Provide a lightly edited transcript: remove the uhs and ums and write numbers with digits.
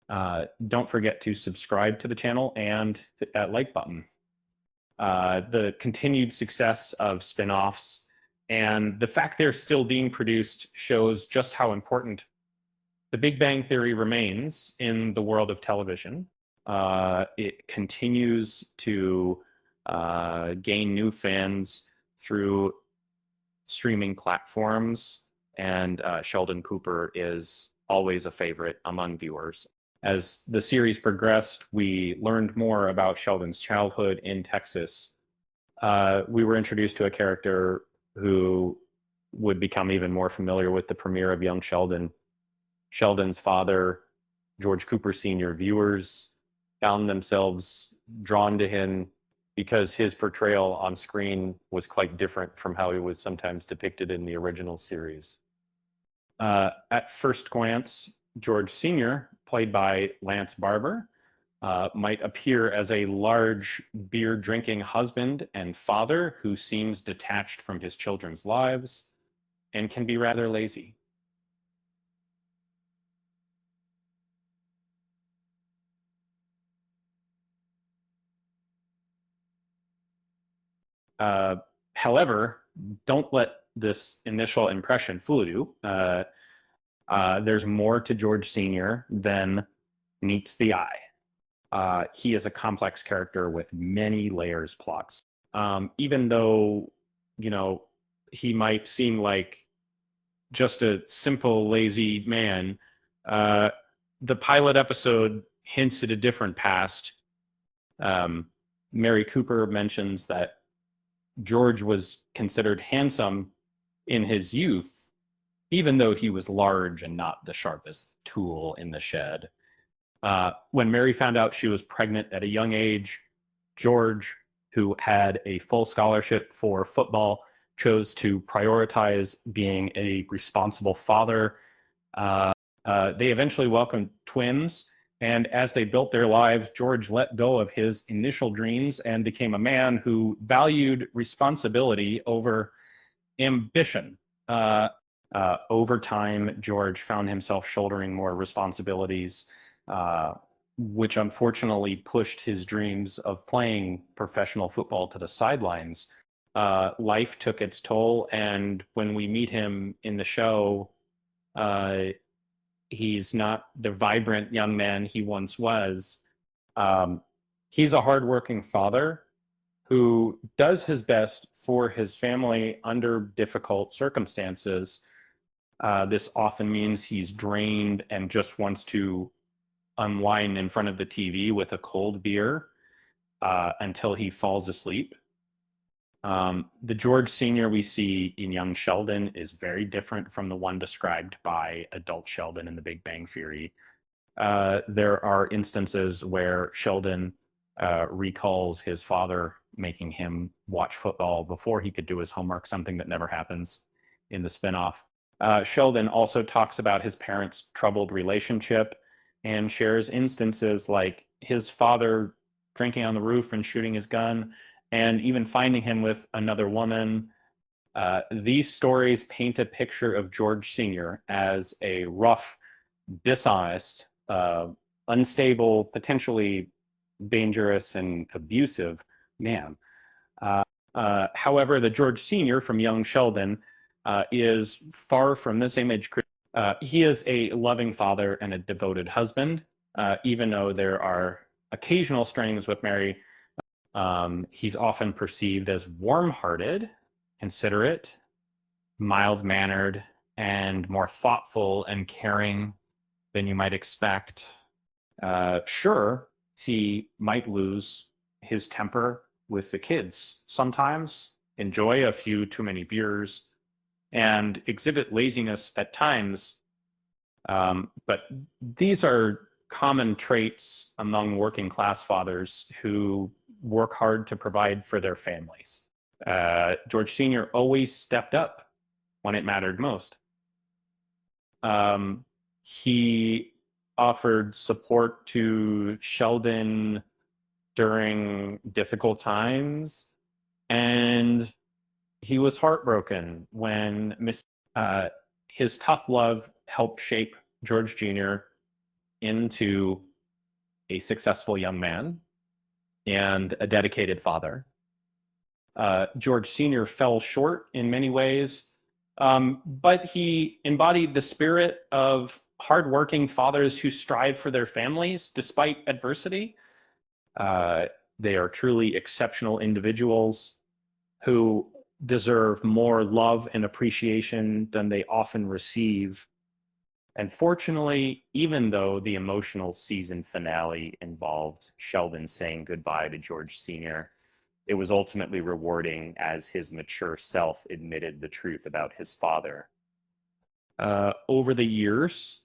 Don't forget to subscribe to the channel and hit that like button. The continued success of spin-offs and the fact they're still being produced shows just how important The Big Bang Theory remains in the world of television. It continues to gain new fans through streaming platforms, and Sheldon Cooper is always a favorite among viewers. As the series progressed, we learned more about Sheldon's childhood in Texas. We were introduced to a character who would become even more familiar with the premiere of Young Sheldon. Sheldon's father, George Cooper Sr., viewers found themselves drawn to him because his portrayal on screen was quite different from how he was sometimes depicted in the original series. At first glance, George Sr., played by Lance Barber, might appear as a large beer drinking husband and father who seems detached from his children's lives and can be rather lazy. Uh, However, don't let this initial impression fool you. There's more to George Sr. than meets the eye. He is a complex character with many layers, plots. Even though, you know, he might seem like just a simple, lazy man, uh, the pilot episode hints at a different past. Um, Mary Cooper mentions that George was considered handsome in his youth, even though he was large and not the sharpest tool in the shed. When Mary found out she was pregnant at a young age, George, who had a full scholarship for football, chose to prioritize being a responsible father. They eventually welcomed twins, and as they built their lives, George let go of his initial dreams and became a man who valued responsibility over ambition. Over time, George found himself shouldering more responsibilities, which unfortunately pushed his dreams of playing professional football to the sidelines. Life took its toll, and when we meet him in the show, uh, he's not the vibrant young man he once was. Um, he's a hardworking father who does his best for his family under difficult circumstances. This often means he's drained and just wants to unwind in front of the TV with a cold beer until he falls asleep. The George Sr. we see in Young Sheldon is very different from the one described by adult Sheldon in The Big Bang Theory. There are instances where Sheldon recalls his father making him watch football before he could do his homework, something that never happens in the spinoff. Sheldon also talks about his parents' troubled relationship and shares instances like his father drinking on the roof and shooting his gun, and even finding him with another woman. These stories paint a picture of George Sr. as a rough, dishonest, unstable, potentially dangerous, and abusive man. However, the George Sr. from Young Sheldon is far from this image. He is a loving father and a devoted husband, even though there are occasional strains with Mary. He's often perceived as warm-hearted, considerate, mild-mannered, and more thoughtful and caring than you might expect. Sure, he might lose his temper with the kids sometimes, enjoy a few too many beers, and exhibit laziness at times. But these are common traits among working class fathers who work hard to provide for their families. George Sr. always stepped up when it mattered most. He offered support to Sheldon during difficult times, and he was heartbroken when his tough love helped shape George Jr. into a successful young man and a dedicated father. George Sr. fell short in many ways, but he embodied the spirit of hardworking fathers who strive for their families despite adversity. Uh, they are truly exceptional individuals who deserve more love and appreciation than they often receive. And fortunately, even though the emotional season finale involved Sheldon saying goodbye to George Sr., it was ultimately rewarding as his mature self admitted the truth about his father. Over the years,